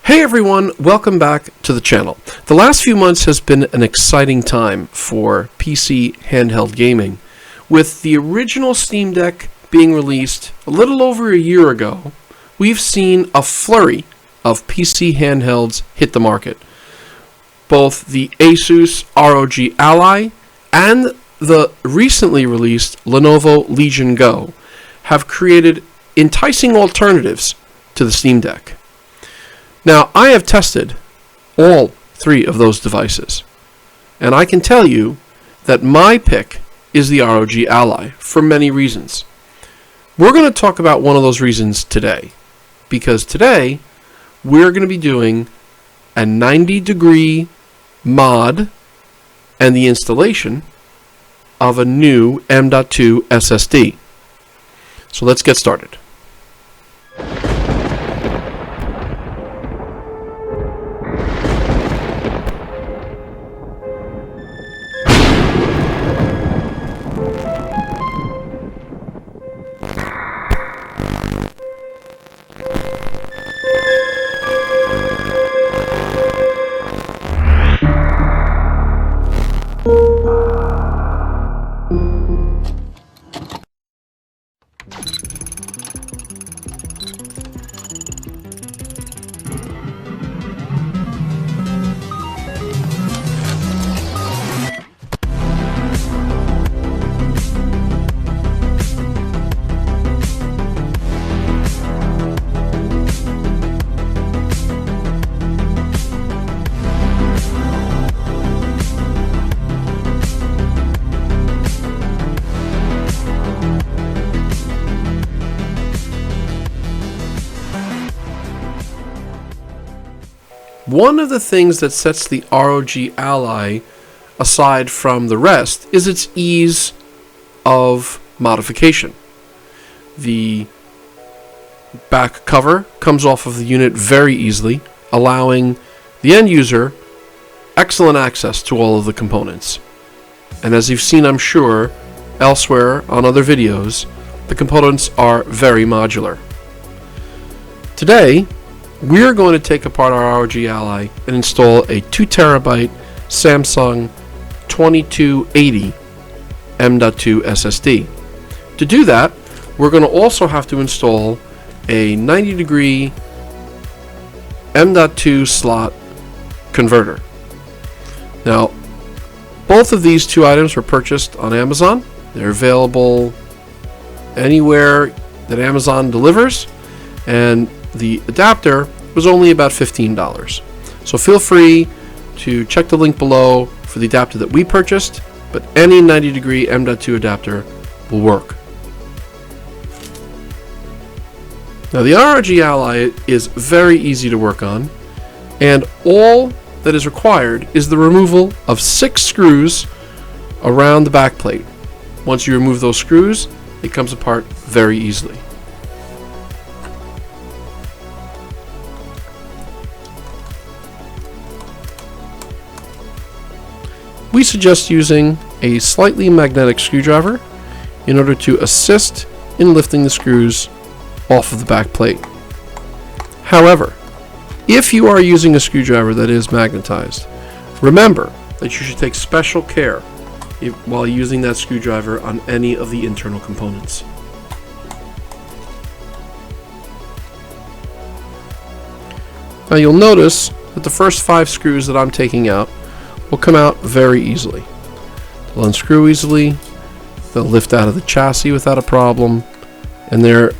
Hey everyone, welcome back to the channel. The last few months has been an exciting time for PC handheld gaming. With the original Steam Deck being released a little over a year ago, we've seen a flurry of PC handhelds hit the market. Both the Asus ROG Ally and the recently released Lenovo Legion Go have created enticing alternatives to the Steam Deck. Now, I have tested all three of those devices, and I can tell you that my pick is the ROG Ally for many reasons. We're going to talk about one of those reasons today, because today we're going to be doing a 90-degree mod and the installation of a new M.2 SSD. So let's get started. One of the things that sets the ROG Ally aside from the rest is its ease of modification. The back cover comes off of the unit very easily, allowing the end user excellent access to all of the components. And as you've seen, I'm sure, elsewhere on other videos, the components are very modular. Today, we're going to take apart our ROG Ally and install a 2TB Samsung 2280 M.2 SSD. To do that, we're going to also have to install a 90-degree M.2 slot converter. Now, both of these two items were purchased on Amazon. They're available anywhere that Amazon delivers, and the adapter was only about $15. So feel free to check the link below for the adapter that we purchased, but any 90-degree M.2 adapter will work. Now, the ROG Ally is very easy to work on, and all that is required is the removal of 6 screws around the back plate. Once you remove those screws, it comes apart very easily. We suggest using a slightly magnetic screwdriver in order to assist in lifting the screws off of the back plate. However, if you are using a screwdriver that is magnetized, remember that you should take special care while using that screwdriver on any of the internal components. Now, you'll notice that the first 5 screws that I'm taking out will come out very easily. They'll unscrew easily, they'll lift out of the chassis without a problem, and they're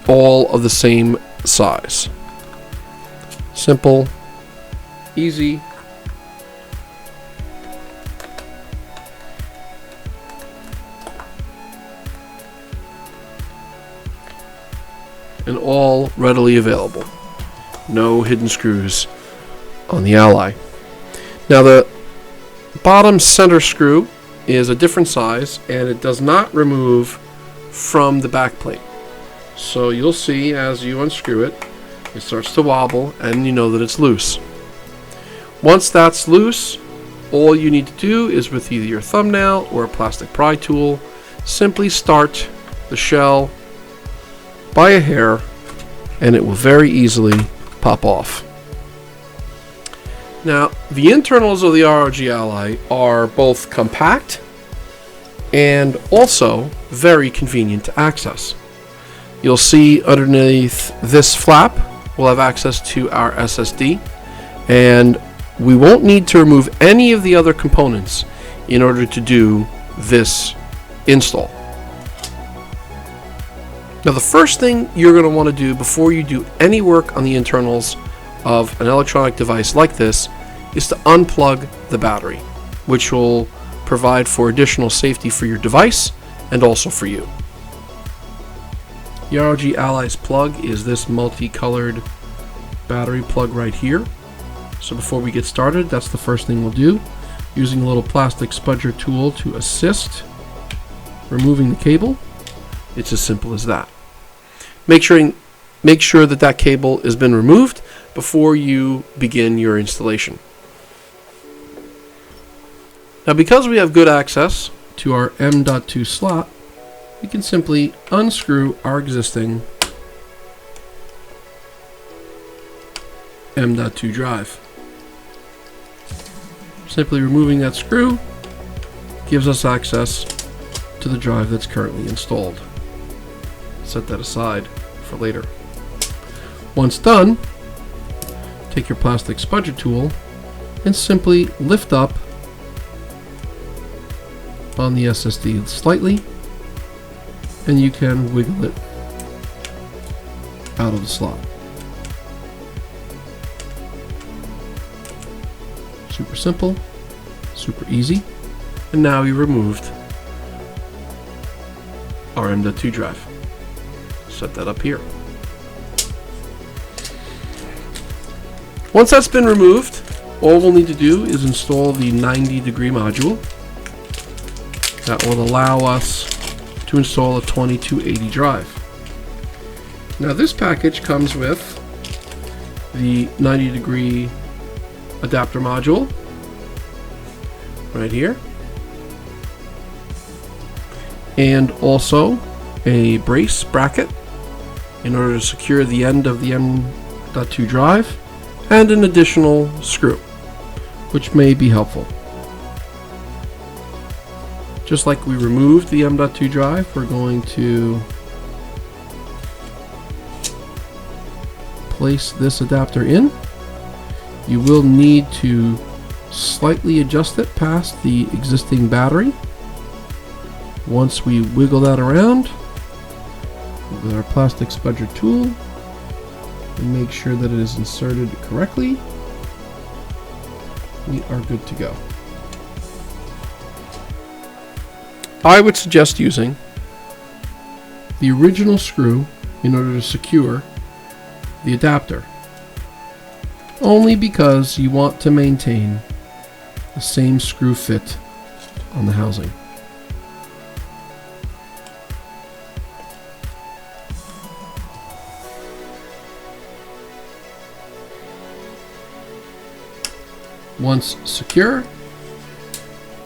all of the same size. Simple, easy, and all readily available. No hidden screws on the Ally. Now, the bottom center screw is a different size, and it does not remove from the back plate. So you'll see as you unscrew it, it starts to wobble, and you know that it's loose. Once that's loose, all you need to do is, with either your thumbnail or a plastic pry tool, simply start the shell by a hair, and it will very easily pop off. Now, the internals of the ROG Ally are both compact and also very convenient to access. You'll see underneath this flap, we'll have access to our SSD, and we won't need to remove any of the other components in order to do this install. Now, the first thing you're going to want to do before you do any work on the internals of an electronic device like this is to unplug the battery, which will provide for additional safety for your device and also for you. The ROG Ally's plug is this multicolored battery plug right here. So before we get started, that's the first thing we'll do, using a little plastic spudger tool to assist removing the cable. It's as simple as that. Make sure that that cable has been removed before you begin your installation. Now, because we have good access to our M.2 slot, we can simply unscrew our existing M.2 drive. Simply removing that screw gives us access to the drive that's currently installed. Set that aside for later. Once done, take your plastic spudger tool and simply lift up on the SSD slightly, and you can wiggle it out of the slot. Super simple, super easy, and now we removed our M.2 drive. Set that up here. Once that's been removed, all we'll need to do is install the 90-degree module. That will allow us to install a 2280 drive. Now, this package comes with the 90-degree adapter module right here, and also a brace bracket in order to secure the end of the M.2 drive, and an additional screw, which may be helpful. Just like we removed the M.2 drive, we're going to place this adapter in. You will need to slightly adjust it past the existing battery. Once we wiggle that around with our plastic spudger tool and make sure that it is inserted correctly, we are good to go. I would suggest using the original screw in order to secure the adapter, only because you want to maintain the same screw fit on the housing. Once secure,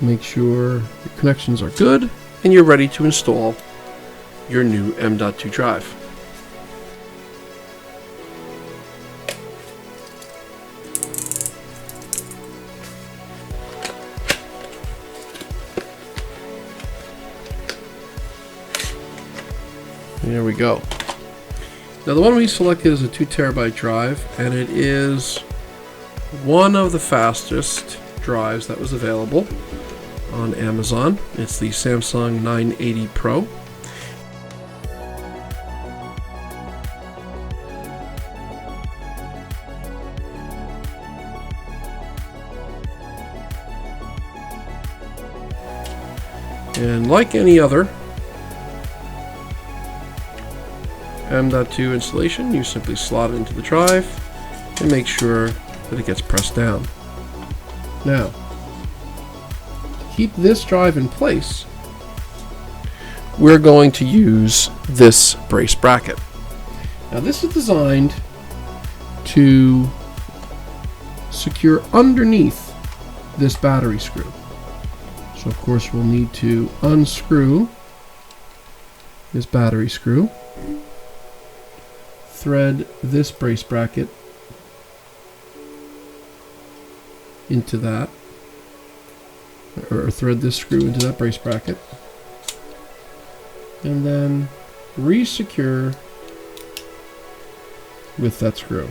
make sure your connections are good and you're ready to install your new M.2 drive. There we go. Now, the one we selected is a 2 terabyte drive, and it is one of the fastest drives that was available on Amazon. It's the Samsung 980 Pro. And like any other M.2 installation, you simply slot it into the drive and make sure that it gets pressed down. Now, to keep this drive in place, we're going to use this brace bracket. Now, this is designed to secure underneath this battery screw. So, of course, we'll need to unscrew this battery screw, thread this brace bracket into that, or thread this screw into that brace bracket, and then re-secure with that screw.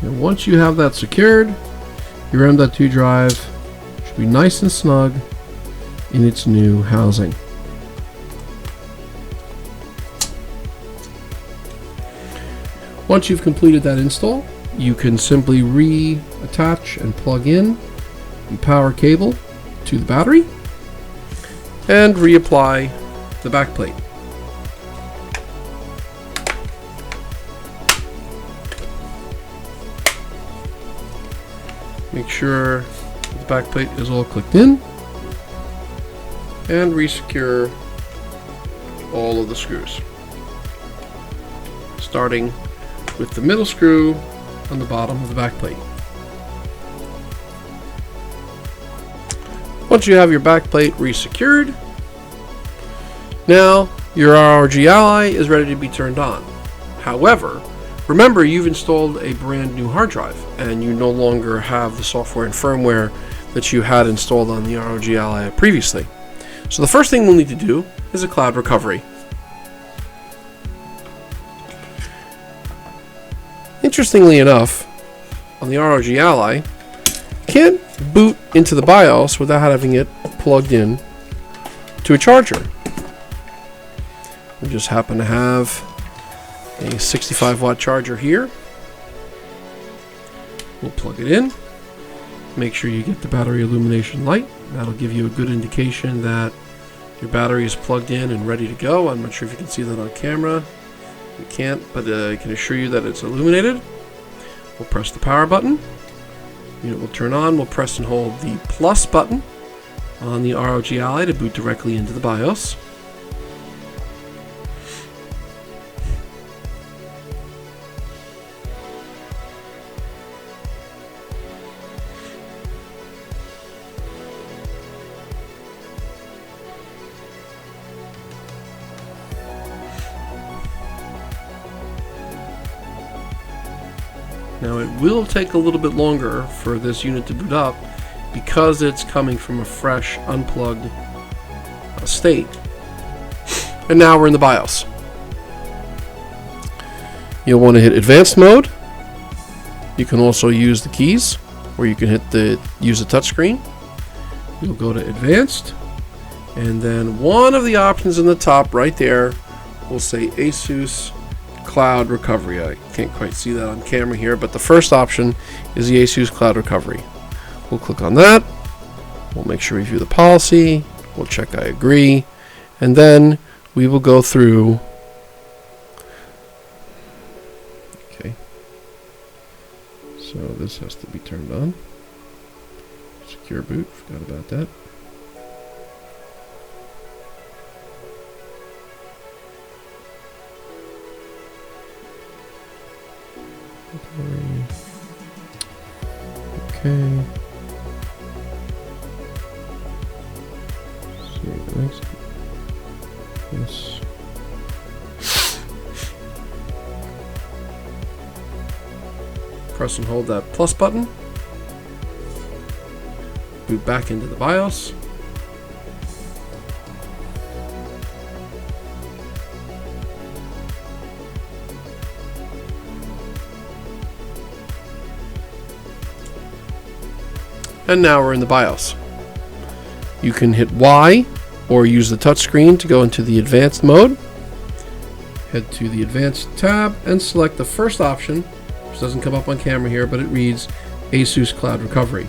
And once you have that secured, your M.2 drive should be nice and snug in its new housing. Once you've completed that install, you can simply reattach and plug in the power cable to the battery and reapply the backplate. Make sure the backplate is all clicked in and re-secure all of the screws, starting with the middle screw on the bottom of the backplate. Once you have your backplate re-secured, now your ROG Ally is ready to be turned on. However, remember, you've installed a brand new hard drive and you no longer have the software and firmware that you had installed on the ROG Ally previously. So the first thing we'll need to do is a cloud recovery. Interestingly enough, on the ROG Ally, you can't boot into the BIOS without having it plugged in to a charger. We just happen to have a 65-watt charger here. We'll plug it in. Make sure you get the battery illumination light. That'll give you a good indication that your battery is plugged in and ready to go. I'm not sure if you can see that on camera. You can't, but I can assure you that it's illuminated. We'll press the power button. Unit will turn on. We'll press and hold the plus button on the ROG Ally to boot directly into the BIOS. Now it will take a little bit longer for this unit to boot up because it's coming from a fresh, unplugged state. And now we're in the BIOS. You'll want to hit advanced mode. You can also use the keys, or you can use the touchscreen. You'll go to advanced, and then one of the options in the top right there will say ASUS Cloud Recovery. I can't quite see that on camera here, but the first option is the ASUS Cloud Recovery. We'll click on that. We'll make sure we view the policy. We'll check I agree, and then we will go through. Okay, so this has to be turned on. Secure boot, forgot about that. Okay. Save and exit. Yes. Press and hold that plus button. Boot back into the BIOS. And now we're in the BIOS. You can hit Y or use the touchscreen to go into the advanced mode. Head to the advanced tab and select the first option, which doesn't come up on camera here, but it reads ASUS Cloud Recovery.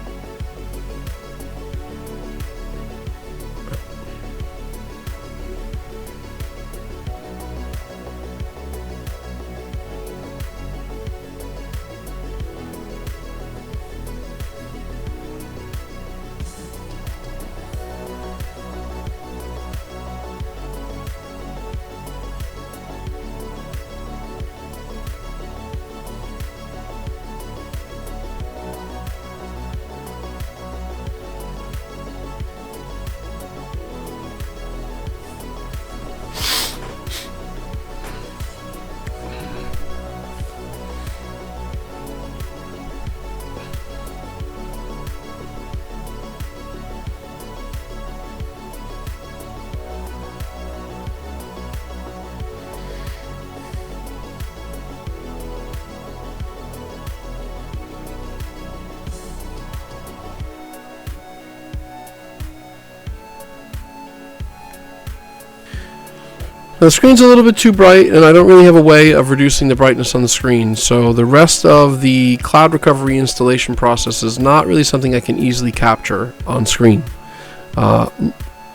Now, the screen's a little bit too bright, and I don't really have a way of reducing the brightness on the screen, so the rest of the cloud recovery installation process is not really something I can easily capture on screen.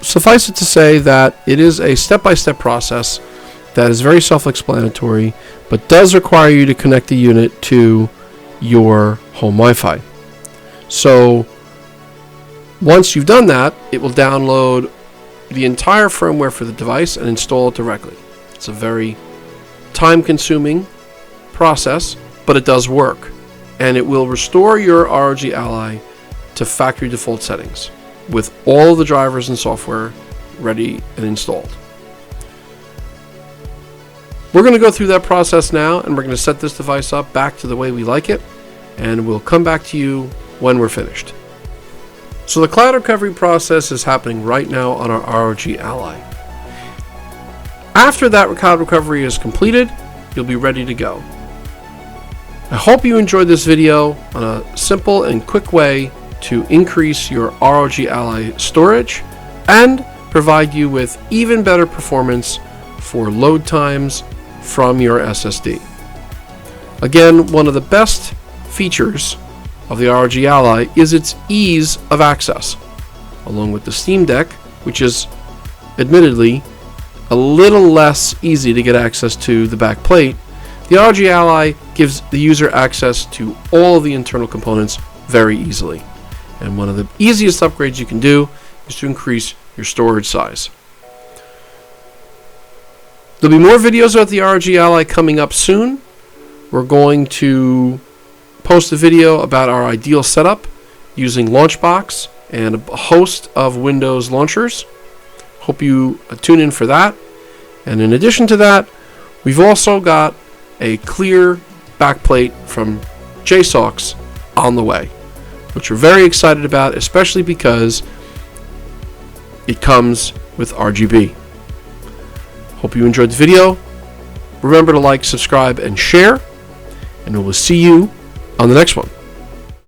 Suffice it to say that it is a step-by-step process that is very self-explanatory, but does require you to connect the unit to your home Wi-Fi. So once you've done that, it will download the entire firmware for the device and install it directly. It's a very time-consuming process, but it does work. And it will restore your ROG Ally to factory default settings with all of the drivers and software ready and installed. We're going to go through that process now, and we're going to set this device up back to the way we like it, and we'll come back to you when we're finished. So the cloud recovery process is happening right now on our ROG Ally. After that cloud recovery is completed, you'll be ready to go. I hope you enjoyed this video on a simple and quick way to increase your ROG Ally storage and provide you with even better performance for load times from your SSD. Again, one of the best features of the ROG Ally is its ease of access. Along with the Steam Deck, which is admittedly a little less easy to get access to the back plate, the ROG Ally gives the user access to all of the internal components very easily. And one of the easiest upgrades you can do is to increase your storage size. There'll be more videos about the ROG Ally coming up soon. We're going to post a video about our ideal setup using Launchbox and a host of Windows launchers. Hope you tune in for that. And in addition to that, we've also got a clear backplate from JSOX on the way, which we're very excited about, especially because it comes with RGB. Hope you enjoyed the video. Remember to like, subscribe, and share, and we will see you on the next one.